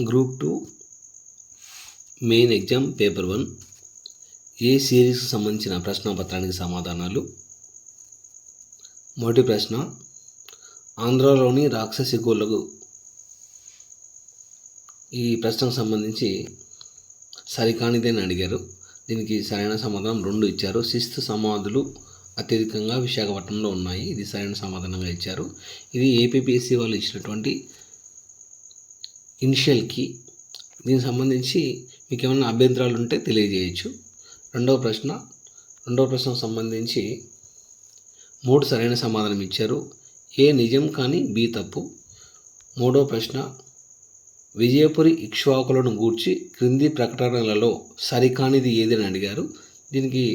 Group 2 main exam paper 1 ఏ సిరీస్కి సంబంధించిన ప్రశ్నపత్రానికి సమాధానాలు. మొదటి ప్రశ్న, ఆంధ్రాలోని రాక్షసి గోళ్ళకు ఈ ప్రశ్నకు సంబంధించి సరికానిదని అడిగారు. దీనికి సరైన సమాధానం 2 ఇచ్చారు. శిస్తు సమాధులు అత్యధికంగా విశాఖపట్నంలో ఉన్నాయి. ఇది సరైన సమాధానంగా ఇచ్చారు. ఇది ఏపీపీఎస్సీ వాళ్ళు ఇచ్చినటువంటి ఇనిషియల్ కీ. దీనికి సంబంధించి మీకు ఏమైనా అభ్యంతరాలు ఉంటే తెలియజేయచ్చు. రెండవ ప్రశ్నకు సంబంధించి 3 సరైన సమాధానం ఇచ్చారు. ఏ నిజం కానీ బి తప్పు. మూడవ ప్రశ్న, విజయపురి ఇక్ష్వాకులను గూర్చి క్రింది ప్రకటనలలో సరికానిది ఏదని అడిగారు. దీనికి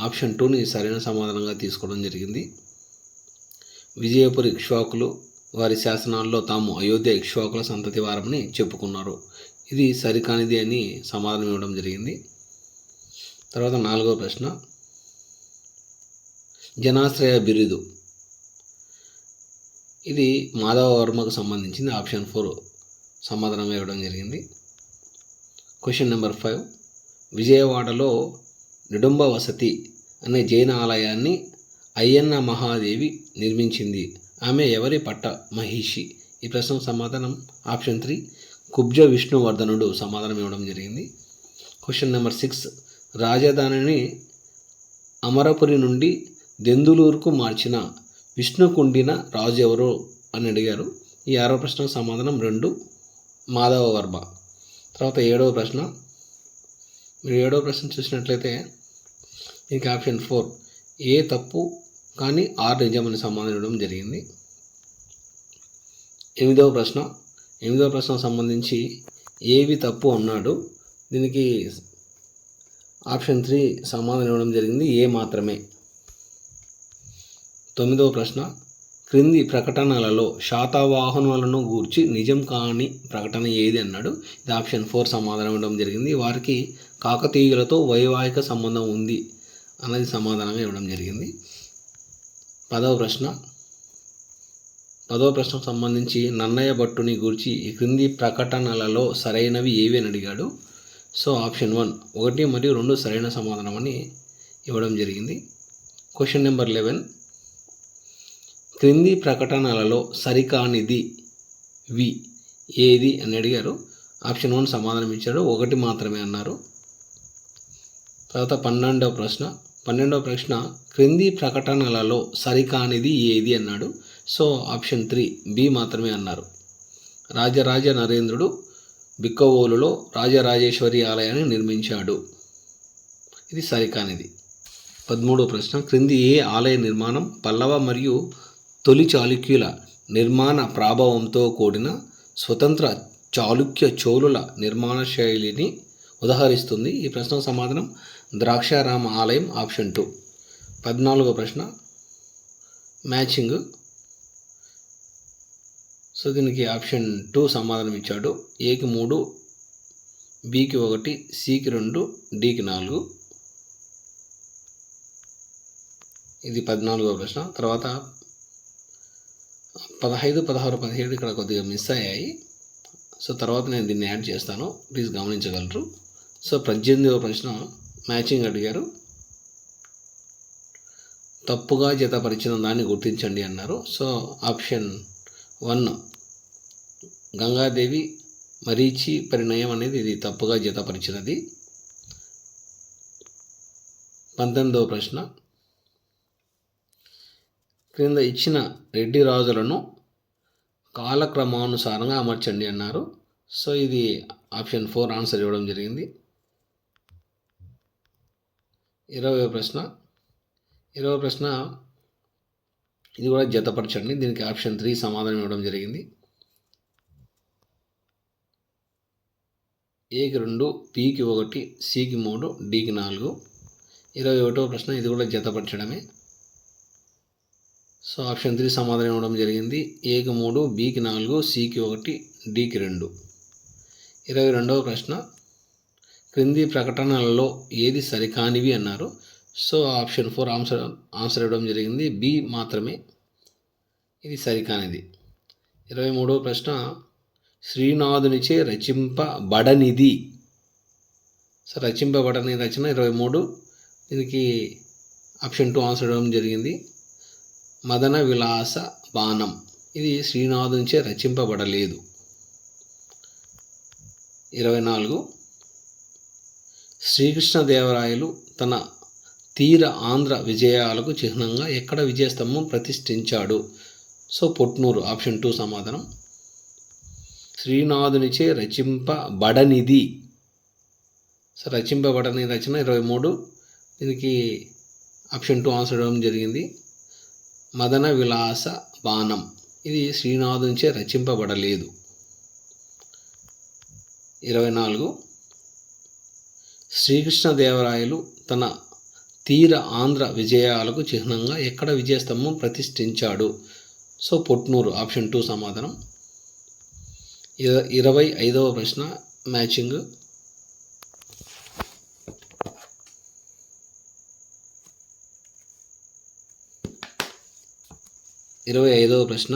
ఆప్షన్ 2ని సరైన సమాధానంగా తీసుకోవడం జరిగింది. విజయపురి ఇక్ష్వాకులు వారి శాసనాల్లో తాము అయోధ్య ఇక్ష్వాకుల సంతతి వారమని చెప్పుకున్నారు. ఇది సరికానిది అని సమాధానం ఇవ్వడం జరిగింది. తర్వాత 4వ ప్రశ్న, జనాశ్రయ బిరుదు ఇది మాధవవర్మకు సంబంధించింది. ఆప్షన్ 4 సమాధానంగా ఇవ్వడం జరిగింది. క్వశ్చన్ నెంబర్ 5, విజయవాడలో నిడుంబ వసతి అనే జైన ఆలయాన్ని అయ్యన్న మహాదేవి నిర్మించింది. ఆమె ఎవరి పట్ట మహిషి? ఈ ప్రశ్నకు సమాధానం ఆప్షన్ 3 కుబ్జ విష్ణువర్ధనుడు సమాధానం ఇవ్వడం జరిగింది. క్వశ్చన్ నెంబర్ 6, రాజధానిని అమరపురి నుండి దెందులూరుకు మార్చిన విష్ణుకుండిన రాజు ఎవరు అని అడిగారు. ఈ 6వ ప్రశ్నకు సమాధానం 2 మాధవవర్మ. తర్వాత 7వ ప్రశ్న, మీరు 7వ ప్రశ్న చూసినట్లయితే దీనికి ఆప్షన్ 4 ఏ తప్పు కానీ 6 నిజమని సమాధానం ఇవ్వడం జరిగింది. 8వ ప్రశ్నకు సంబంధించి ఏవి తప్పు అన్నాడు. దీనికి ఆప్షన్ 3 సమాధానం ఇవ్వడం జరిగింది, ఏ మాత్రమే. 9వ ప్రశ్న, క్రింది ప్రకటనలలో శాతవాహనులను గూర్చి నిజం కాని ప్రకటన ఏది అన్నాడు. ఇది ఆప్షన్ 4 సమాధానం ఇవ్వడం జరిగింది. వారికి కాకతీయులతో వైవాహిక సంబంధం ఉంది అన్నది సమాధానంగా ఇవ్వడం జరిగింది. 10వ ప్రశ్నకు సంబంధించి నన్నయ్య భట్టుని గూర్చి ఈ క్రింది ప్రకటనలలో సరైనవి ఏవి అని అడిగాడు. సో ఆప్షన్ 1 మరియు 2 సరైన సమాధానం అని ఇవ్వడం జరిగింది. క్వశ్చన్ నెంబర్ 11, క్రింది ప్రకటనలలో సరికానిది వి ఏది అని అడిగారు. ఆప్షన్ 1 సమాధానం ఇచ్చాడు, 1 మాత్రమే అన్నారు. తర్వాత 12వ ప్రశ్న, క్రింది ప్రకటనలలో సరికానిది ఏది అన్నాడు. సో ఆప్షన్ 3 బి మాత్రమే అన్నారు. రాజరాజ నరేంద్రుడు బిక్కవోలులో రాజరాజేశ్వరి ఆలయాన్ని నిర్మించాడు. ఇది సరికానిది. 13వ ప్రశ్న, క్రింది ఏ ఆలయ నిర్మాణం పల్లవ మరియు తొలి చాళుక్యుల నిర్మాణ ప్రాభవంతో కూడిన స్వతంత్ర చాళుక్య చోళుల నిర్మాణ శైలిని ఉదహరిస్తుంది? ఈ ప్రశ్నకు సమాధానం ద్రాక్షారామ ఆలయం, ఆప్షన్ 2. 14వ ప్రశ్న మ్యాచింగ్. సో దీనికి ఆప్షన్ 2 సమాధానం ఇచ్చాడు. ఏకి 3, బికి 1, సికి 2, డికి 4. ఇది 14వ ప్రశ్న. తర్వాత 15, 16, 17 ఇక్కడ కొద్దిగా మిస్ అయ్యాయి. సో తర్వాత నేను దీన్ని యాడ్ చేస్తాను, ప్లీజ్ గమనించగలరు. సో 18వ ప్రశ్న మ్యాచింగ్ అడిగారు. తప్పుగా జతపరిచిన దాన్ని గుర్తించండి అన్నారు. సో ఆప్షన్ 1 గంగాదేవి మరీచి పరిణయం అనేది ఇది తప్పుగా జతపరిచినది. 19వ ప్రశ్న, క్రింద ఇచ్చిన రెడ్డి రాజులను కాలక్రమానుసారంగా అమర్చండి అన్నారు. సో ఇది ఆప్షన్ 4 ఆన్సర్ ఇవ్వడం జరిగింది. 20వ ప్రశ్న ఇది కూడా జతపరచండి. దీనికి ఆప్షన్ 3 సమాధానం ఇవ్వడం జరిగింది. ఏకి 2, బికి 1, సికి 3, డికి 4. 21వ ప్రశ్న ఇది కూడా జతపరచడమే. సో ఆప్షన్ 3 సమాధానం ఇవ్వడం జరిగింది. ఏకి 3, బికి 4, సికి 1, డికి 2. 22వ ప్రశ్న, క్రింది ప్రకటనలలో ఏది సరికానివి అన్నారు. సో ఆప్షన్ 4 ఆన్సర్ ఇవ్వడం జరిగింది, బి మాత్రమే. ఇది సరికానిది. 23వ ప్రశ్న, శ్రీనాథునిచే రచింపబడనిది. సో రచింపబడని రచన 23. దీనికి ఆప్షన్ 2 ఆన్సర్ ఇవ్వడం జరిగింది. మదన విలాస బాణం ఇది శ్రీనాథునిచే రచింపబడలేదు. 24. శ్రీకృష్ణదేవరాయలు తన తీర ఆంధ్ర విజయాలకు చిహ్నంగా ఎక్కడ విజయస్తంభం ప్రతిష్ఠించాడు? సో పొట్నూరు. ఆప్షన్ 2 సమాధానం. శ్రీనాథునిచే రచింపబడనిది. సో రచింపబడని రచన 23. దీనికి ఆప్షన్ 2 ఆన్సర్ ఇవ్వడం జరిగింది. మదన విలాస బాణం ఇది శ్రీనాథునిచే రచింపబడలేదు. 24. శ్రీకృష్ణదేవరాయలు తన తీర ఆంధ్ర విజయాలకు చిహ్నంగా ఎక్కడ విజయస్తంభం ప్రతిష్ఠించాడు? సో పొట్నూరు. ఆప్షన్ 2 సమాధానం. 25వ ప్రశ్న మ్యాచింగ్. 25వ ప్రశ్న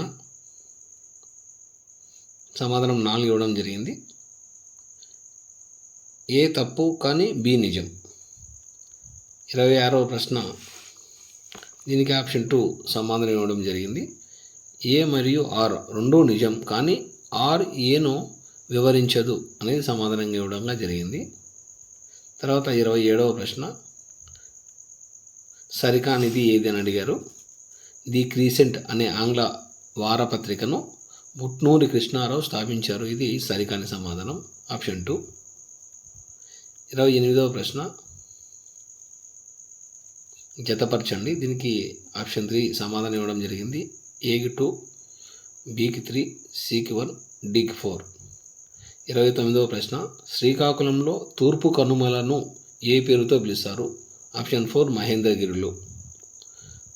సమాధానం 4 ఇవ్వడం జరిగింది. ఏ తప్పు కానీ బి నిజం. 26వ ప్రశ్న దీనికి ఆప్షన్ 2 సమాధానం ఇవ్వడం జరిగింది. ఏ మరియు ఆర్ రెండూ నిజం కానీ ఆర్ ఏను వివరించదు అనేది సమాధానంగా ఇవ్వడం జరిగింది. తర్వాత 27వ ప్రశ్న సరికానిది ఏది అని అడిగారు. ది క్రీసెంట్ అనే ఆంగ్ల వారపత్రికను ముట్నూరి కృష్ణారావు స్థాపించారు. ఇది సరికాని సమాధానం. ఆప్షన్ 2. 28వ ప్రశ్న జతపరచండి. దీనికి ఆప్షన్ 3 సమాధానం ఇవ్వడం జరిగింది. ఏకి 2, బికి 3, సికి 1, డికి 4. 29వ ప్రశ్న శ్రీకాకుళంలో తూర్పు కనుమలను ఏ పేరుతో పిలుస్తారు? ఆప్షన్ 4 మహేంద్రగిరులు.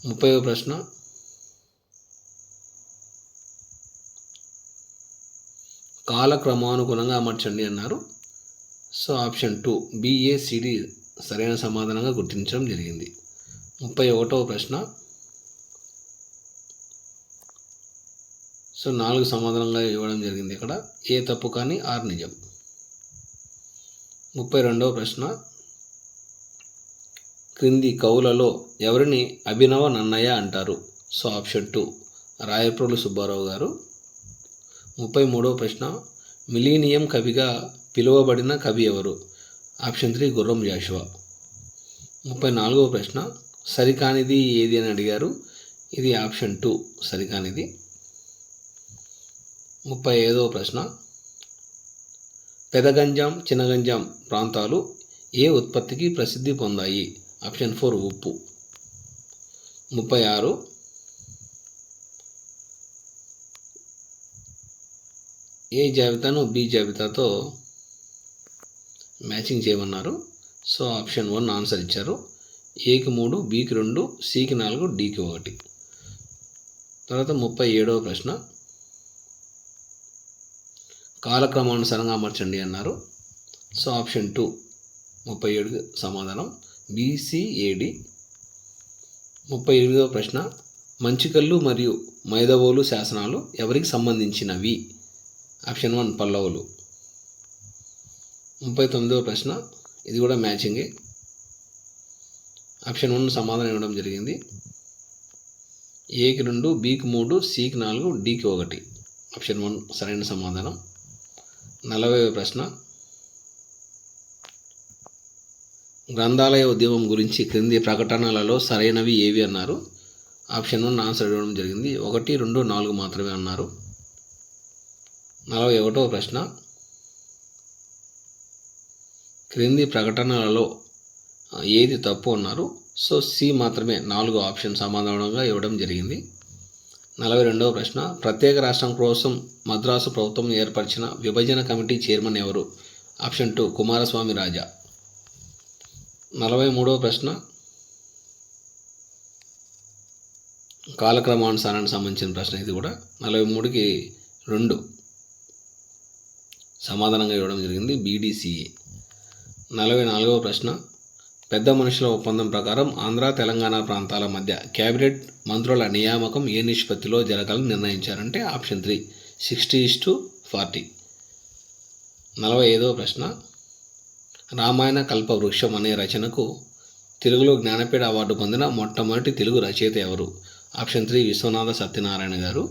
30వ ప్రశ్న కాలక్రమానుగుణంగా అమర్చండి అన్నారు. సో ఆప్షన్ 2 BACD సరైన సమాధానంగా గుర్తించడం జరిగింది. 31వ ప్రశ్న సో 4 సమాధానంగా ఇవ్వడం జరిగింది. ఇక్కడ ఏ తప్పు కానీ ఆర్ నిజం. 32వ ప్రశ్న క్రింది కవులలో ఎవరిని అభినవ నన్నయ్య అంటారు? సో ఆప్షన్ 2 రాయప్రోలు సుబ్బారావు గారు. 33వ ప్రశ్న మిలీనియం కవిగా పిలువబడిన కవి ఎవరు? ఆప్షన్ 3 గుర్రం జాషువా. 34వ ప్రశ్న సరికానిది ఏది అని అడిగారు. ఇది ఆప్షన్ 2 సరికానిది. 35వ ప్రశ్న పెదగంజాం చిన్నగంజాం ప్రాంతాలు ఏ ఉత్పత్తికి ప్రసిద్ధి పొందాయి? ఆప్షన్ 4 ఉప్పు. 36 ఏ జాబితాను బి జాబితాతో మ్యాచింగ్ చేయమన్నారు. సో ఆప్షన్ 1 ఆన్సర్ ఇచ్చారు. ఏకి 3, బికి 2, సికి 4, డికి 1. తర్వాత 37వ ప్రశ్న కాలక్రమానుసారంగా అమర్చండి అన్నారు. సో ఆప్షన్ 2 37 సమాధానం BCAD. 38వ ప్రశ్న మంచికల్లు మరియు మైదవోలు శాసనాలు ఎవరికి సంబంధించినవి? ఆప్షన్ 1 పల్లవులు. 39వ ప్రశ్న ఇది కూడా మ్యాచింగే. ఆప్షన్ 1 సమాధానం ఇవ్వడం జరిగింది. ఏకి 2, బికి 3, సికి 4, డికి 1. ఆప్షన్ 1 సరైన సమాధానం. 40వ ప్రశ్న గ్రంథాలయ ఉద్యమం గురించి క్రింది ప్రకటనలలో సరైనవి ఏవి అన్నారు. ఆప్షన్ 1 ఆన్సర్ ఇవ్వడం జరిగింది. 1, 2, 4 మాత్రమే అన్నారు. 41వ ప్రశ్న క్రింది ప్రకటనలలో ఏది తప్పు అన్నారు. సో సి మాత్రమే 4 ఆప్షన్ సమాధానంగా ఇవ్వడం జరిగింది. 42వ ప్రశ్న ప్రత్యేక రాష్ట్రం కోసం మద్రాసు ప్రభుత్వం ఏర్పరిచిన విభజన కమిటీ చైర్మన్ ఎవరు? ఆప్షన్ 2 కుమారస్వామి రాజా. 43వ ప్రశ్న కాలక్రమానుసారానికి సంబంధించిన ప్రశ్న ఇది కూడా. 43కి 2 సమాధానంగా ఇవ్వడం జరిగింది. BDCA. 44వ ప్రశ్న పెద్ద మనుషుల ఒప్పందం ప్రకారం ఆంధ్ర తెలంగాణ ప్రాంతాల మధ్య క్యాబినెట్ మంత్రుల నియామకం ఏ నిష్పత్తిలో జరగాలని నిర్ణయించారంటే ఆప్షన్ 3 60:40. 40. 45వ ప్రశ్న, రామాయణ కల్పవృక్షం అనే రచనకు తెలుగులో జ్ఞానపీఠ అవార్డు పొందిన మొట్టమొదటి తెలుగు రచయిత ఎవరు? ఆప్షన్ 3 విశ్వనాథ సత్యనారాయణ గారు.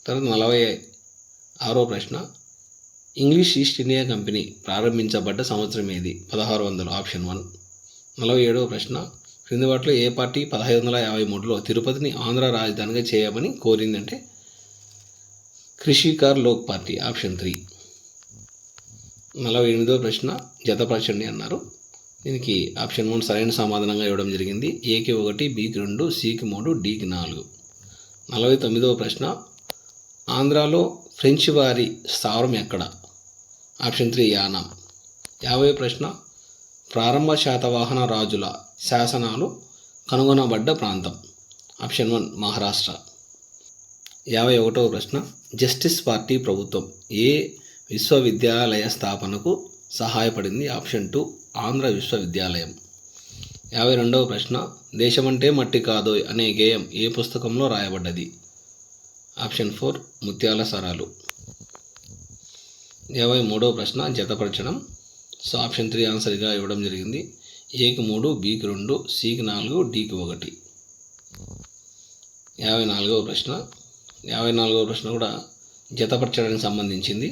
తర్వాత 46వ ప్రశ్న, ఇంగ్లీష్ ఈస్ట్ ఇండియా కంపెనీ ప్రారంభించబడ్డ సంవత్సరం ఏది? 1600. ఆప్షన్ 1. 47వ ప్రశ్న, క్రింది వాటిలో ఏ పార్టీ 1553లో తిరుపతిని ఆంధ్ర రాజధానిగా చేయమని కోరిందంటే కృషికార్ లోక్ పార్టీ. ఆప్షన్ 3. 48వ ప్రశ్న, జతపరచండి అన్నారు. దీనికి ఆప్షన్ 1 సరైన సమాధానంగా ఇవ్వడం జరిగింది. ఏకి 1, బికి 2, సికి 3, డికి 4. 49వ ప్రశ్న, ఆంధ్రాలో ఫ్రెంచ్ వారి స్థావరం ఎక్కడ? ఆప్షన్ 3 యానాం. 50వ ప్రశ్న, ప్రారంభ శాతవాహన రాజుల శాసనాలు కనుగొనబడ్డ ప్రాంతం? ఆప్షన్ 1 మహారాష్ట్ర. 51వ ప్రశ్న, జస్టిస్ పార్టీ ప్రభుత్వం ఏ విశ్వవిద్యాలయ స్థాపనకు సహాయపడింది? ఆప్షన్ 2 ఆంధ్ర విశ్వవిద్యాలయం. 52వ ప్రశ్న, దేశమంటే మట్టి కాదోయ్ అనే గేయం ఏ పుస్తకంలో రాయబడ్డది? ఆప్షన్ 4 ముత్యాల సరాలు. 53వ ప్రశ్న, జతపరచడం. సో ఆప్షన్ 3 ఆన్సర్గా ఇవ్వడం జరిగింది. ఏకి 3, బికి 2, సికి 4, డికి 1. 54వ ప్రశ్న. 54వ ప్రశ్న కూడా జతపరచడానికి సంబంధించింది.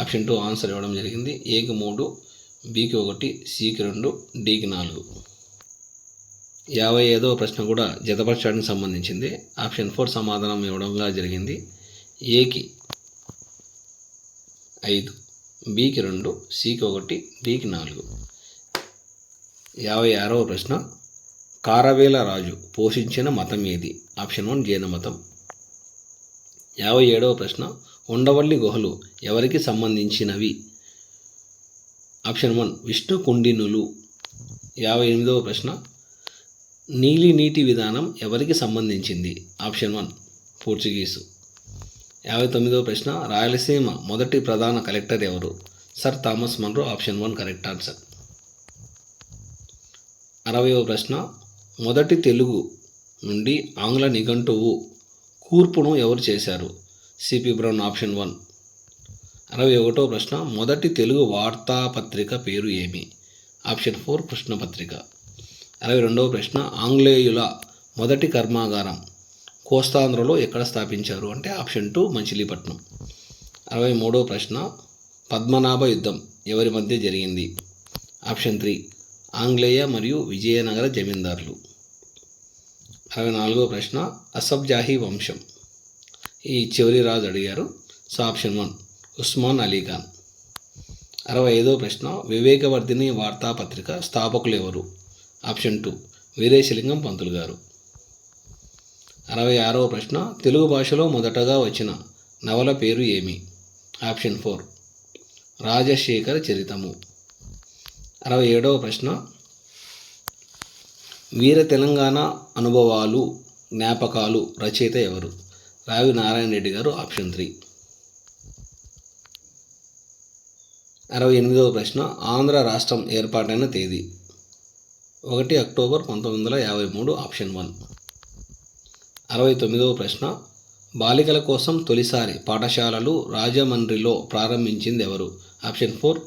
ఆప్షన్ 2 ఆన్సర్ ఇవ్వడం జరిగింది. ఏకి 3, బికి 1, సికి 2, డికి 4. 55వ ప్రశ్న కూడా జతపరచడానికి సంబంధించింది. ఆప్షన్ 4 సమాధానం ఇవ్వడంగా జరిగింది. ఏకి 5, బికి 2, సికి 1, డికి 4. 56వ ప్రశ్న, కారవేల రాజు పోషించిన మతం ఏది? ఆప్షన్ 1 జైన మతం. 57వ ప్రశ్న, ఉండవల్లి గుహలు ఎవరికి సంబంధించినవి? ఆప్షన్ 1 విష్ణు కుండినులు. 58వ ప్రశ్న, నీలి నీటి విధానం ఎవరికి సంబంధించింది? Option 1 Portuguese. 59వ ప్రశ్న, రాయలసీమ మొదటి ప్రధాన కలెక్టర్ ఎవరు? Sir Thomas Munro. Option 1 correct answer. 60వ ప్రశ్న, మొదటి తెలుగు నుండి ఆంగ్ల నిఘంటువు కూర్పును ఎవరు చేశారు? CP brown. ఆప్షన్ 1. 61వ ప్రశ్న, మొదటి తెలుగు వార్తాపత్రిక పేరు ఏమి? ఆప్షన్ 4 కృష్ణపత్రిక. 62వ ప్రశ్న, ఆంగ్లేయుల మొదటి కర్మాగారం కోస్తాంధ్రలో ఎక్కడ స్థాపించారు అంటే ఆప్షన్ 2 మచిలీపట్నం. 63వ ప్రశ్న, పద్మనాభ యుద్ధం ఎవరి మధ్య జరిగింది? ఆప్షన్ 3 ఆంగ్లేయ మరియు విజయనగర జమీందారులు. 64వ ప్రశ్న, అసఫ్జాహీ వంశం ఈ చివరి రాజు అడిగారు. So option 1 Osman Ali Khan. 65వ ప్రశ్న, వివేకవర్ధిని వార్తాపత్రిక స్థాపకులు ఎవరు? ఆప్షన్ 2 వీరేశలింగం పంతులు గారు. 66వ ప్రశ్న, తెలుగు భాషలో మొదటగా వచ్చిన నవల పేరు ఏమి? ఆప్షన్ 4 రాజశేఖర చరితము. 67వ ప్రశ్న, వీర తెలంగాణ అనుభవాలు జ్ఞాపకాలు రచయిత ఎవరు? రావి నారాయణ రెడ్డి గారు. ఆప్షన్ 3. 68వ ప్రశ్న, ఆంధ్ర రాష్ట్రం ఏర్పాటైన తేదీ? 1 అక్టోబర్ 1953. ఆప్షన్ 1. 69వ ప్రశ్న, బాలికల కోసం తొలిసారి పాఠశాలలు రాజమండ్రిలో ప్రారంభించింది ఎవరు? ఆప్షన్ 4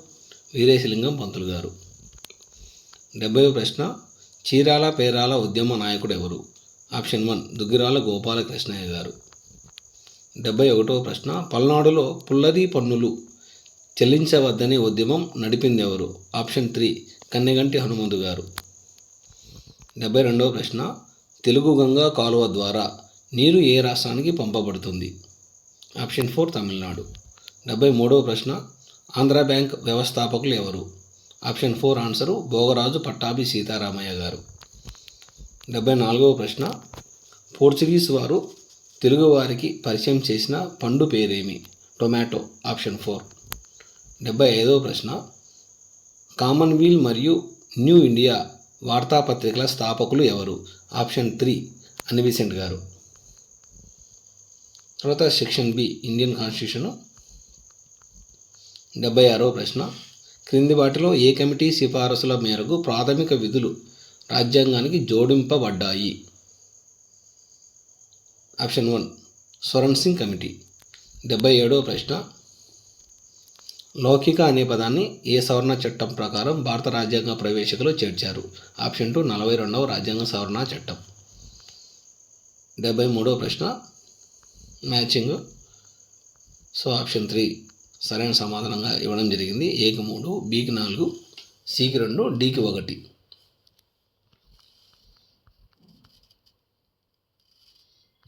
వీరేశలింగం పంతులు గారు. 70వ ప్రశ్న, చీరాల పేరాల ఉద్యమ నాయకుడు ఎవరు? ఆప్షన్ 1 దుగ్గిరాల గోపాలకృష్ణయ్య గారు. 71వ ప్రశ్న, పల్నాడులో పుల్లరి పన్నులు చెల్లించవద్దని ఉద్యమం నడిపింది ఎవరు? ఆప్షన్ 3 కన్నెగంటి హనుమంతు గారు. 72వ ప్రశ్న, తెలుగు గంగా కాలువ ద్వారా నీరు ఏ రాష్ట్రానికి పంపబడుతుంది? ఆప్షన్ 4 తమిళనాడు. 73వ ప్రశ్న, ఆంధ్ర బ్యాంక్ వ్యవస్థాపకులు ఎవరు? ఆప్షన్ 4 ఆన్సరు భోగరాజు పట్టాభి సీతారామయ్య గారు. 74వ ప్రశ్న, పోర్చుగీస్ వారు తెలుగువారికి పరిచయం చేసిన పండు పేరేమి? టొమాటో. ఆప్షన్ 4. 75వ ప్రశ్న, కామన్వెల్త్ మరియు న్యూ ఇండియా వార్తాపత్రికల స్థాపకులు ఎవరు? ఆప్షన్ 3 అన్విసెంట్ గారు. తర్వాత సెక్షన్ బి ఇండియన్ కాన్స్టిట్యూషను. 76వ ప్రశ్న, క్రింది వాటిలో ఏ కమిటీ సిఫారసుల మేరకు ప్రాథమిక విధులు రాజ్యాంగానికి జోడింపబడ్డాయి? Option 1 Swaran Singh committee. 77వ ప్రశ్న, లౌకిక అనే పదాన్ని ఏ సవరణ చట్టం ప్రకారం భారత రాజ్యాంగ ప్రవేశికలో చేర్చారు? ఆప్షన్ 2 42వ రాజ్యాంగ సవరణ చట్టం. 73వ ప్రశ్న మ్యాచింగ్. సో ఆప్షన్ 3 సరైన సమాధానంగా ఇవ్వడం జరిగింది. ఏకి 3, బికి 4, సికి 2, డికి 1.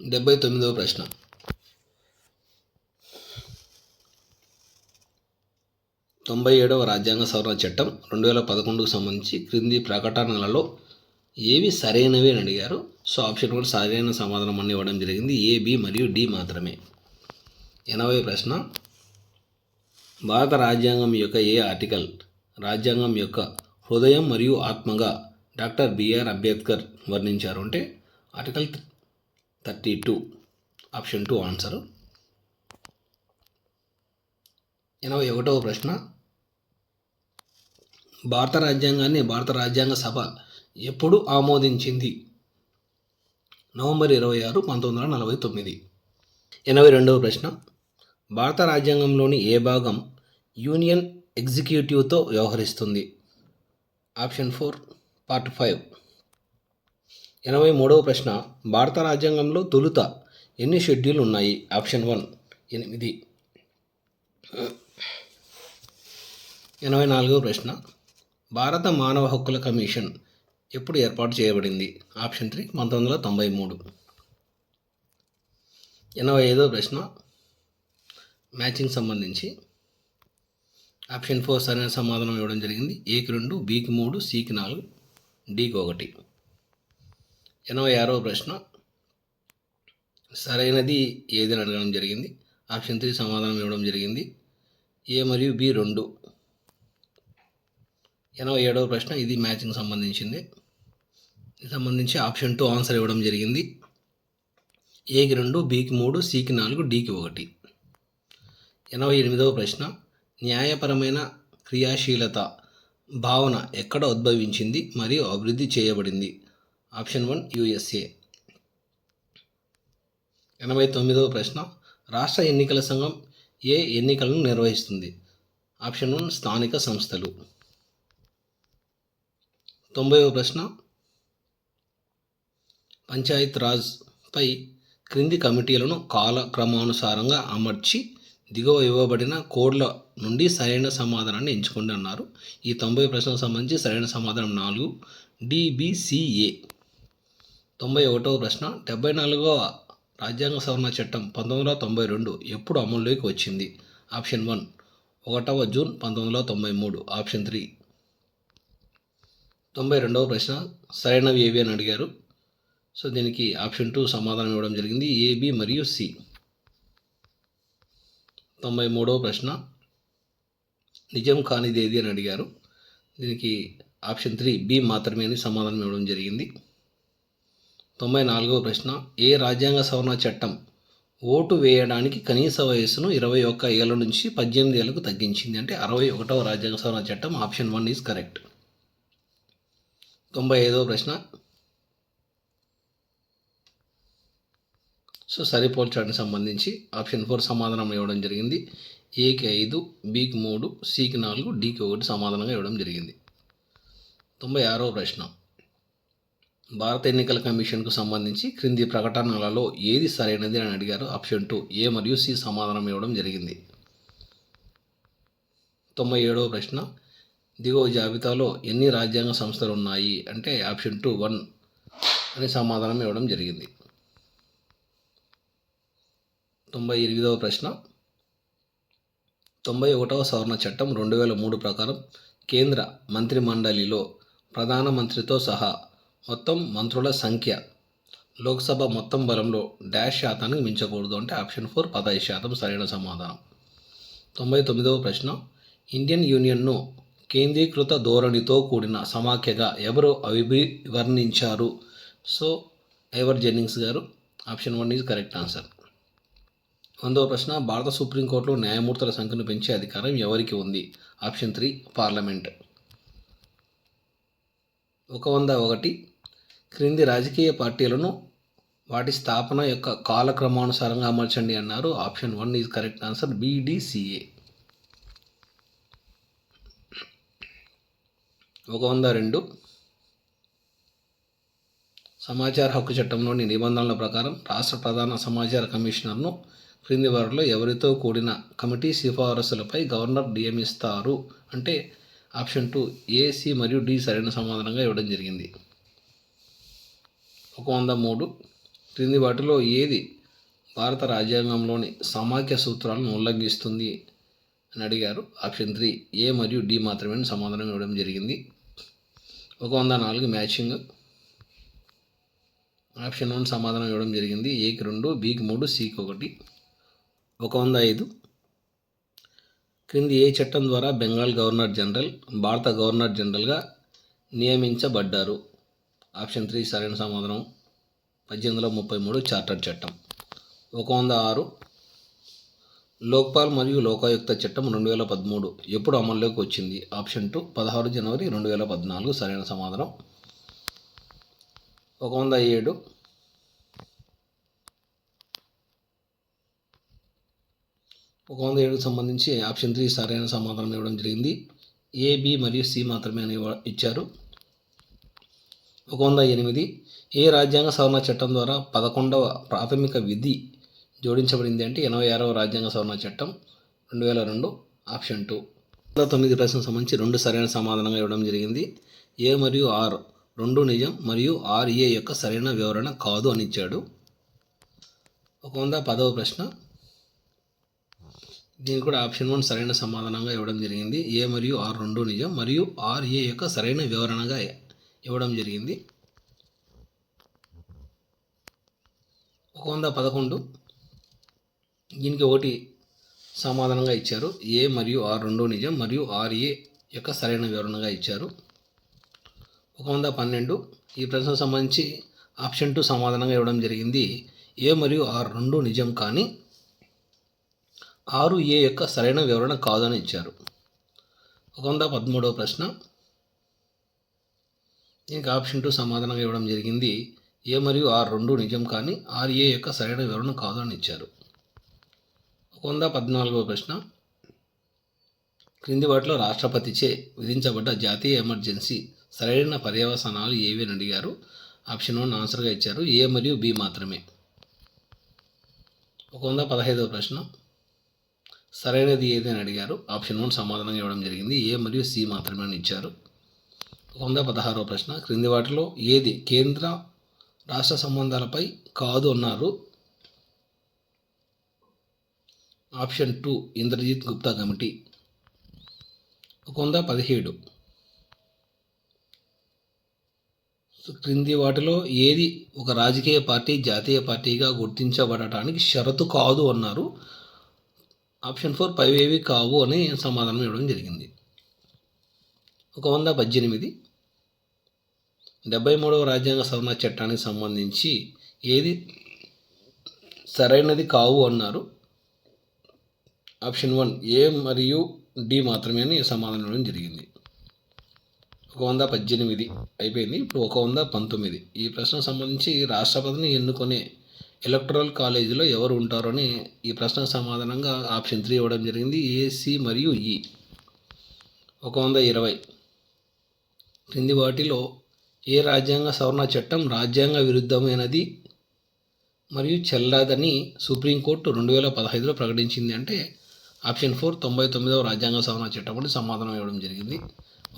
79వ ప్రశ్న, తొంభై 77వ రాజ్యాంగ సవరణ చట్టం 2011కు సంబంధించి క్రింది ప్రకటనలలో ఏవి సరైనవి అని అడిగారు. సో ఆప్షన్ 1 సరైన సమాధానం అన్ని ఇవ్వడం జరిగింది. ఏ, బి మరియు డి మాత్రమే. 80వ ప్రశ్న, భారత రాజ్యాంగం యొక్క ఏ ఆర్టికల్ రాజ్యాంగం యొక్క హృదయం మరియు ఆత్మగా డాక్టర్ బిఆర్ అంబేద్కర్ వర్ణించారు అంటే ఆర్టికల్ 32. Option 2 answer. 81వ ప్రశ్న, భారత రాజ్యాంగాన్ని భారత రాజ్యాంగ సభ ఎప్పుడు ఆమోదించింది? నవంబర్ 26, 1949. 82వ ప్రశ్న, భారత రాజ్యాంగంలోని ఏ భాగం యూనియన్ ఎగ్జిక్యూటివ్తో వ్యవహరిస్తుంది? Option 4 part 5. 83వ ప్రశ్న, భారత రాజ్యాంగంలో తొలుత ఎన్ని షెడ్యూల్ ఉన్నాయి? ఆప్షన్ 1 8. 84వ ప్రశ్న, భారత మానవ హక్కుల కమిషన్ ఎప్పుడు ఏర్పాటు చేయబడింది? ఆప్షన్ 3 1993. 85వ ప్రశ్న మ్యాచింగ్ సంబంధించి ఆప్షన్ 4 సరైన సమాధానం ఇవ్వడం జరిగింది. ఏకి 2, బికి 3, సికి 4, డికి 1. 86వ ప్రశ్న సరైనది ఏది అని అడగడం జరిగింది. ఆప్షన్ 3 సమాధానం ఇవ్వడం జరిగింది. ఏ మరియు బి 2. 87వ ప్రశ్న ఇది మ్యాచింగ్ సంబంధించింది. ఇది సంబంధించి ఆప్షన్ 2 ఆన్సర్ ఇవ్వడం జరిగింది. ఏకి 2, బికి 3, సికి 4, డికి 1. 88వ ప్రశ్న, న్యాయపరమైన క్రియాశీలత భావన ఎక్కడ ఉద్భవించింది మరియు అభివృద్ధి చేయబడింది? Option 1 USA. 89వ ప్రశ్న, రాష్ట్ర ఎన్నికల సంఘం ఏ ఎన్నికలను నిర్వహిస్తుంది? ఆప్షన్ 1 స్థానిక సంస్థలు. 90వ ప్రశ్న, పంచాయత్ రాజ్ పై క్రింది కమిటీలను కాలక్రమానుసారంగా అమర్చి దిగువ ఇవ్వబడిన కోడ్ల నుండి సరైన సమాధానాన్ని ఎంచుకోండి అన్నారు. ఈ 90వ ప్రశ్నకు సంబంధించి సరైన సమాధానం 4 డిబిసిఏ. 91వ ప్రశ్న, 74వ రాజ్యాంగ సవరణ చట్టం 1992 ఎప్పుడు అమల్లోకి వచ్చింది? ఆప్షన్ 1 1వ జూన్ 1993. ఆప్షన్ 3. 92వ ప్రశ్న సరైనవి ఏవి అని అడిగారు. సో దీనికి ఆప్షన్ 2 సమాధానం ఇవ్వడం జరిగింది. ఏ, బి మరియు సి. 93వ ప్రశ్న నిజం కానిది ఏది అని అడిగారు. దీనికి ఆప్షన్ 3 బి మాత్రమే అని సమాధానం ఇవ్వడం జరిగింది. 94వ ప్రశ్న, ఏ రాజ్యాంగ సవరణ చట్టం ఓటు వేయడానికి కనీస వయస్సును 21 ఏళ్ల నుంచి 18 ఏళ్లకు తగ్గించింది? అంటే 61వ రాజ్యాంగ సవరణ చట్టం. Option 1 is correct. 95వ ప్రశ్న, సో సరిపోల్చడానికి సంబంధించి ఆప్షన్ 4 సమాధానం ఇవ్వడం జరిగింది. ఏకి 5, బికి 3, సికి 4, డికి 1 సమాధానంగా ఇవ్వడం జరిగింది. 96వ ప్రశ్న, భారత ఎన్నికల కమిషన్కు సంబంధించి క్రింది ప్రకటనలలో ఏది సరైనది అని అడిగారు. ఆప్షన్ 2 ఏ మరియు సి సమాధానం ఇవ్వడం జరిగింది. 97వ ప్రశ్న, దిగువ జాబితాలో ఎన్ని రాజ్యాంగ సంస్థలు ఉన్నాయి? అంటే ఆప్షన్ 2 1 అని సమాధానం ఇవ్వడం జరిగింది. 98వ ప్రశ్న, 91వ సవరణ చట్టం 2003 ప్రకారం కేంద్ర మంత్రిమండలిలో ప్రధానమంత్రితో సహా మొత్తం మంత్రుల సంఖ్య లోక్సభ మొత్తం బలంలో %% మించకూడదు. అంటే ఆప్షన్ 4 15% సరైన సమాధానం. 99వ ప్రశ్న, ఇండియన్ యూనియన్ను కేంద్రీకృత ధోరణితో కూడిన సమాఖ్యగా ఎవరు అభివర్ణించారు? సో ఐవర్ జెన్నింగ్స్ గారు. Option 1 is correct answer. 100వ ప్రశ్న, భారత సుప్రీంకోర్టులో న్యాయమూర్తుల సంఖ్యను పెంచే అధికారం ఎవరికి ఉంది? Option 3 parliament. 101 క్రింది రాజకీయ పార్టీలను వాటి స్థాపన యొక్క కాలక్రమానుసారంగా అమర్చండి అన్నారు. Option 1 is correct answer, BDCA. 102 సమాచార హక్కు చట్టంలోని నిబంధనల ప్రకారం రాష్ట్ర ప్రధాన సమాచార కమిషనర్ను క్రింది వారిలో ఎవరితో కూడిన కమిటీ సిఫారసులపై గవర్నర్ నియమిస్తారు అంటే ఆప్షన్ 2 A, C మరియు D సరైన సమాధానంగా ఇవ్వడం జరిగింది. 103 క్రింది వాటిలో ఏది భారత రాజ్యాంగంలోని సమాఖ్య సూత్రాలను ఉల్లంఘిస్తుంది అని అడిగారు. ఆప్షన్ 3 A మరియు D మాత్రమే సమాధానం ఇవ్వడం జరిగింది. 104 మ్యాచింగ్. ఆప్షన్ 1 సమాధానం ఇవ్వడం జరిగింది. Aకి 2, Bకి 3, Cకి 1. 105 క్రింది ఏ చట్టం ద్వారా బెంగాల్ గవర్నర్ జనరల్ భారత గవర్నర్ జనరల్గా నియమించబడ్డారు. ఆప్షన్ 3 సరైన సమాధానం 1833 చార్టర్ చట్టం. 106 లోక్పాల్ మరియు లోకాయుక్త చట్టం 2013 ఎప్పుడు అమల్లోకి వచ్చింది. ఆప్షన్ 2 16 జనవరి 2014 సరైన సమాధానం. 107 107కి సంబంధించి ఆప్షన్ 3 సరైన సమాధానం ఇవ్వడం జరిగింది. A, B మరియు C మాత్రమే అని ఇచ్చారు. 108 ఏ రాజ్యాంగ సవరణ చట్టం ద్వారా 11వ ప్రాథమిక విధి జోడించబడింది అంటే 86వ రాజ్యాంగ సవరణ చట్టం 2002 ఆప్షన్ 2. 109 ప్రశ్నకు సంబంధించి 2 సరైన సమాధానంగా ఇవ్వడం జరిగింది. A మరియు R రెండు నిజం మరియు RA యొక్క సరైన వివరణ కాదు అని ఇచ్చాడు. 110వ ప్రశ్న దీనికి కూడా ఆప్షన్ 1 సరైన సమాధానంగా ఇవ్వడం జరిగింది. A మరియు R రెండు నిజం మరియు RA యొక్క సరైన వివరణగా ఇవ్వడం జరిగింది. 111 దీనికి 1 సమాధానంగా ఇచ్చారు. A మరియు R రెండు నిజం మరియు RA యొక్క సరైన వివరణగా ఇచ్చారు. 112 ఈ ప్రశ్నకు సంబంధించి ఆప్షన్ 2 సమాధానంగా ఇవ్వడం జరిగింది. A మరియు R రెండు నిజం కానీ 6A యొక్క సరైన వివరణ కాదని ఇచ్చారు. 113వ ప్రశ్న దీనికి ఆప్షన్ 2 సమాధానంగా ఇవ్వడం జరిగింది. A మరియు R రెండు నిజం కానీ RA యొక్క సరైన వివరణ కాదు అని ఇచ్చారు. 114వ ప్రశ్న క్రింది వాటిలో రాష్ట్రపతిచే విధించబడ్డ జాతీయ ఎమర్జెన్సీ సరైన పర్యవసానాలు ఏవి అని అడిగారు. ఆప్షన్ 1 ఆన్సర్గా ఇచ్చారు. A మరియు B మాత్రమే. 115వ ప్రశ్న సరైనది ఏది అని అడిగారు. ఆప్షన్ 1 సమాధానం ఇవ్వడం జరిగింది. A మరియు C మాత్రమే అని ఇచ్చారు. 116వ ప్రశ్న క్రింది వాటిలో ఏది కేంద్ర రాష్ట్ర సంబంధాలపై కాదు అన్నారు. Option 2 Indrajit Gupta committee. 117 క్రింది వాటిలో ఏది ఒక రాజకీయ పార్టీ జాతీయ పార్టీగా గుర్తించబడటానికి షరతు కాదు అన్నారు. ఆప్షన్ 4 పైవేవి కావు అని సమాధానం ఇవ్వడం జరిగింది. 118 73వ రాజ్యాంగ సవరణ చట్టానికి సంబంధించి ఏది సరైనది కావు అన్నారు. ఆప్షన్ 1 A మరియు D మాత్రమే అని సమాధానం ఇవ్వడం జరిగింది. 118 అయిపోయింది. ఇప్పుడు 119 ఈ ప్రశ్నకు సంబంధించి రాష్ట్రపతిని ఎన్నుకునే ఎలక్టరల్ కాలేజీలో ఎవరు ఉంటారని ఈ ప్రశ్నకు సమాధానంగా ఆప్షన్ 3 ఇవ్వడం జరిగింది. A, C మరియు E. 120 క్రింది వాటిలో ఏ రాజ్యాంగ సవరణ చట్టం రాజ్యాంగ విరుద్ధమైనది మరియు చెల్లదని సుప్రీంకోర్టు 2015లో ప్రకటించింది అంటే ఆప్షన్ 4 99వ రాజ్యాంగ సవరణ చట్టం అని సమాధానం ఇవ్వడం జరిగింది.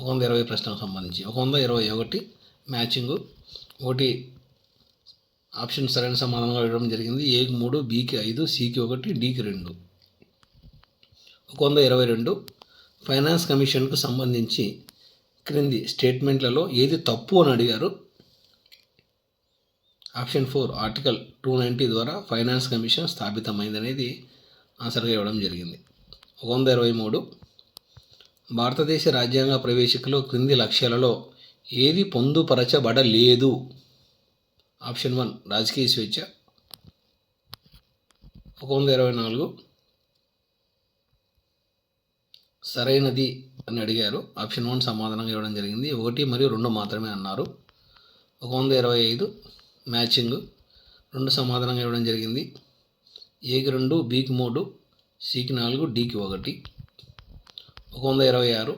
120 ప్రశ్నకు సంబంధించి 121 మ్యాచింగ్ 1 ఆప్షన్ సరైన సమాధానంగా ఇవ్వడం జరిగింది. Aకి 3, Bకి 5, Cకి 1, Dకి 2. 122 ఫైనాన్స్ కమిషన్కు సంబంధించి క్రింది స్టేట్మెంట్లలో ఏది తప్పు అని అడిగారు. ఆప్షన్ 4 ఆర్టికల్ 290 ద్వారా ఫైనాన్స్ కమిషన్ స్థాపితమైంది అనేది ఆన్సర్గా ఇవ్వడం జరిగింది. 123 భారతదేశ రాజ్యాంగ ప్రవేశికలో క్రింది లక్ష్యాలలో ఏది పొందుపరచబడలేదు. ఆప్షన్ 1 రాజకీయ స్వేచ్ఛ. 124 సరైనది అని అడిగారు. ఆప్షన్ 1 సమాధానంగా ఇవ్వడం జరిగింది. 1 మరియు 2 మాత్రమే అన్నారు. 125 మ్యాచింగ్ 2 సమాధానంగా ఇవ్వడం జరిగింది. ఏకి 2, బికి 3, సికి 4, డికి 1. 126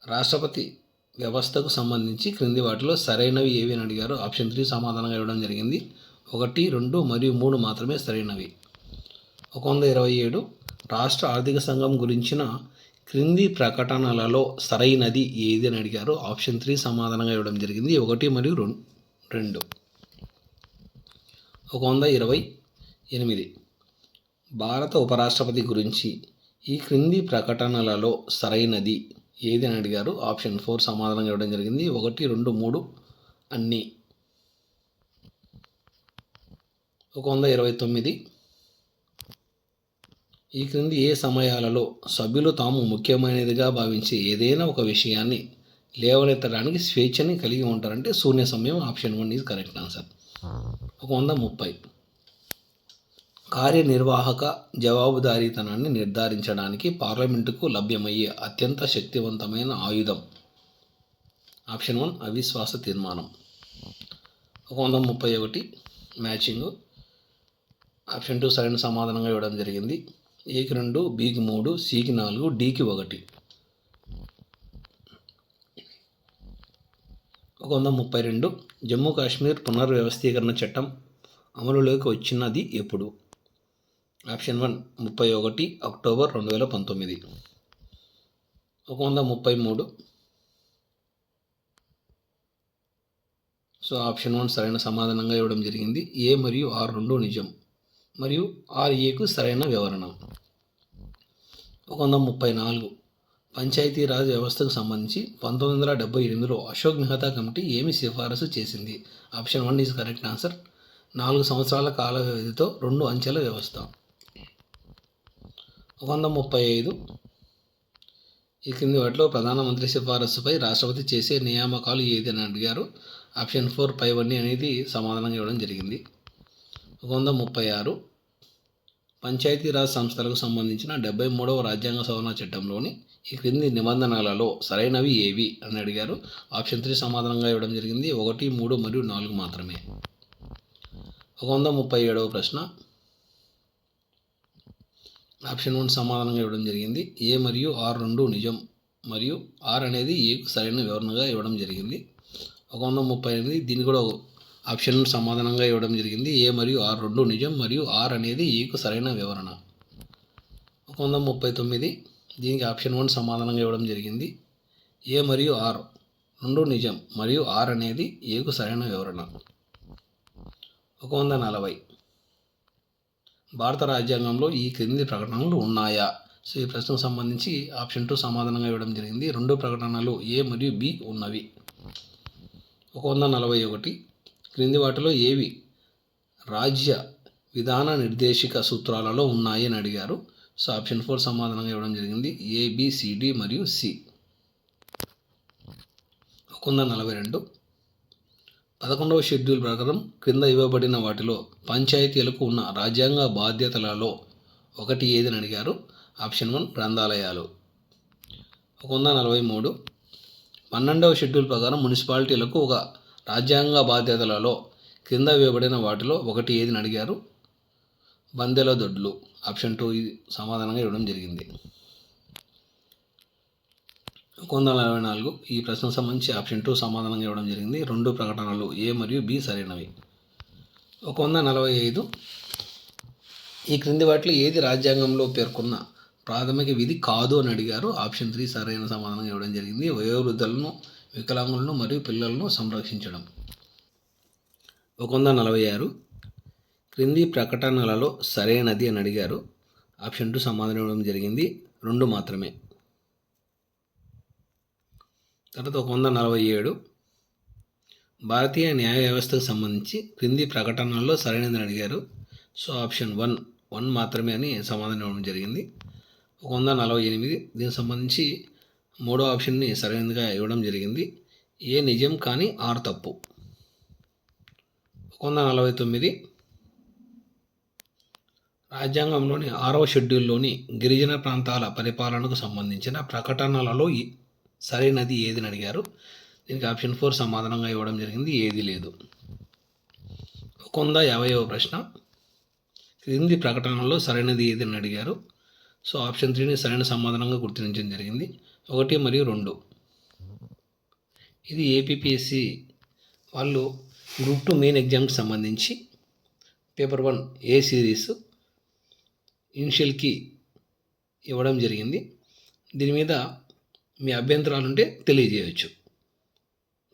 రాష్ట్రపతి వ్యవస్థకు సంబంధించి క్రింది వాటిలో సరైనవి ఏవి అని అడిగారు. ఆప్షన్ 3 సమాధానంగా ఇవ్వడం జరిగింది. 1, 2 మరియు 3 మాత్రమే సరైనవి. 127 రాష్ట్ర ఆర్థిక సంఘం గురించిన క్రింది ప్రకటనలలో సరైనది ఏది అని అడిగారు. ఆప్షన్ 3 సమాధానంగా ఇవ్వడం జరిగింది. 1 మరియు 2. 128 భారత ఉపరాష్ట్రపతి గురించి ఈ క్రింది ప్రకటనలలో సరైనది ఏది అని అడిగారు. ఆప్షన్ 4 సమాధానంగా ఇవ్వడం జరిగింది. 1, 2, 3 అన్నీ. 129 ఈ క్రింది ఏ సమయాలలో సభ్యులు తాము ముఖ్యమైనదిగా భావించే ఏదైనా ఒక విషయాన్ని లేవనెత్తడానికి స్వేచ్ఛని కలిగి ఉంటారంటే శూన్య సమయం. Option 1 is correct answer. 130 కార్యనిర్వాహక జవాబుదారీతనాన్ని నిర్ధారించడానికి పార్లమెంటుకు లభ్యమయ్యే అత్యంత శక్తివంతమైన ఆయుధం. ఆప్షన్ 1 అవిశ్వాస తీర్మానం. 131 మ్యాచింగ్. ఆప్షన్ 2 సరైన సమాధానంగా ఇవ్వడం జరిగింది. ఏకి 2, బికి 3, సికి 4, డికి 1. 132 జమ్మూ కాశ్మీర్ పునర్వ్యవస్థీకరణ చట్టం అమలులోకి వచ్చినది ఎప్పుడు. Option 1 31 October 2019. 133 సో ఆప్షన్ 1 సరైన సమాధానంగా ఇవ్వడం జరిగింది. ఏ మరియు ఆర్ రెండు నిజం మరియు ఆర్ఏకు సరైన వివరణ. 134 పంచాయతీరాజ్ వ్యవస్థకు సంబంధించి 1978లో అశోక్ మెహతా కమిటీ ఏమి సిఫారసు చేసింది. Option 1 is correct answer. 4 సంవత్సరాల కాల వ్యవధితో 2 అంచెల వ్యవస్థ. 135 ఈ కింది వాటిలో ప్రధానమంత్రి సిఫారసుపై రాష్ట్రపతి చేసే నియామకాలు ఏది అని అడిగారు. ఆప్షన్ 4 పైవన్నీ అనేది సమాధానంగా ఇవ్వడం జరిగింది. 136 పంచాయతీరాజ్ సంస్థలకు సంబంధించిన 73వ రాజ్యాంగ సవరణ చట్టంలోని ఈ క్రింది నిబంధనలలో సరైనవి ఏవి అని అడిగారు. ఆప్షన్ 3 సమాధానంగా ఇవ్వడం జరిగింది. 1, 3 మరియు 4 మాత్రమే. 137వ ప్రశ్న ఆప్షన్ 1 సమాధానంగా ఇవ్వడం జరిగింది. ఏ మరియు ఆర్ రెండు నిజం మరియు ఆర్ అనేది ఏకు సరైన వివరణగా ఇవ్వడం జరిగింది. 138 దీన్ని కూడా ఆప్షన్ సమాధానంగా ఇవ్వడం జరిగింది. ఏ మరియు ఆర్ రెండు నిజం మరియు ఆర్ అనేది ఏకు సరైన వివరణ. 139 దీనికి ఆప్షన్ 1 సమాధానంగా ఇవ్వడం జరిగింది. ఏ మరియు ఆర్ రెండు నిజం మరియు ఆర్ అనేది ఏకు సరైన వివరణ. 140 భారత రాజ్యాంగంలో ఈ క్రింది ప్రకటనలు ఉన్నాయా. సో ఈ ప్రశ్నకు సంబంధించి ఆప్షన్ 2 సమాధానంగా ఇవ్వడం జరిగింది. 2 ప్రకటనలు ఏ మరియు బి ఉన్నవి. 141 క్రింది వాటిలో ఏవి రాజ్య విధాన నిర్దేశిక సూత్రాలలో ఉన్నాయి అని అడిగారు. సో ఆప్షన్ 4 సమాధానంగా ఇవ్వడం జరిగింది. ఏ, బి, సి, డి మరియు సి. 142 11వ షెడ్యూల్ ప్రకారం క్రింద ఇవ్వబడిన వాటిలో పంచాయతీలకు ఉన్న రాజ్యాంగ బాధ్యతలలో ఒకటి ఏదని అడిగారు. ఆప్షన్ 1 గ్రంథాలయాలు. 143 12వ షెడ్యూల్ ప్రకారం మున్సిపాలిటీలకు ఒక రాజ్యాంగ బాధ్యతలలో క్రింద ఇవ్వబడిన వాటిలో ఒకటి ఏదని అడిగారు. బందెల దొడ్లు. ఆప్షన్ 2 సమాధానంగా ఇవ్వడం జరిగింది. 144 ఈ ప్రశ్నకు సంబంధించి ఆప్షన్ 2 సమాధానంగా ఇవ్వడం జరిగింది. 2 ప్రకటనలు ఏ మరియు బి సరైనవి. 145 ఈ క్రింది వాటిలో ఏది రాజ్యాంగంలో పేర్కొన్న ప్రాథమిక విధి కాదు అని అడిగారు. ఆప్షన్ 3 సరైన సమాధానం ఇవ్వడం జరిగింది. వయోవృద్ధులను, వికలాంగులను మరియు పిల్లలను సంరక్షించడం. 146 క్రింది ప్రకటనలలో సరైనది అని అడిగారు. ఆప్షన్ 2 సమాధానం ఇవ్వడం జరిగింది. 2 మాత్రమే. తర్వాత 147 భారతీయ న్యాయ వ్యవస్థకు సంబంధించి క్రింది ప్రకటనలలో సరైనదని అడిగారు. సో ఆప్షన్ 1 మాత్రమే అని సమాధానం ఇవ్వడం జరిగింది. 148 దీనికి సంబంధించి 3వ ఆప్షన్ని సరైనదిగా ఇవ్వడం జరిగింది. ఏ నిజం కానీ ఆర్ తప్పు. 149 రాజ్యాంగంలోని 6వ షెడ్యూల్లోని గిరిజన ప్రాంతాల పరిపాలనకు సంబంధించిన ప్రకటనలలో సరైనది ఏదని అడిగారు. దీనికి ఆప్షన్ 4 సమాధానంగా ఇవ్వడం జరిగింది. ఏది లేదు. 150వ ప్రశ్న, క్రింది ప్రకటనలో సరైనది ఏదని అడిగారు. సో ఆప్షన్ 3ని సరైన సమాధానంగా గుర్తించడం జరిగింది. 1 మరియు 2. ఇది ఏపీపీఎస్సి వాళ్ళు గ్రూప్ 2 మెయిన్ ఎగ్జామ్కి సంబంధించి పేపర్ 1 ఏ సిరీస్ ఇనిషియల్ కీ ఇవ్వడం జరిగింది. దీని మీద మీ అభ్యంతరాలు ఉంటే తెలియజేయవచ్చు.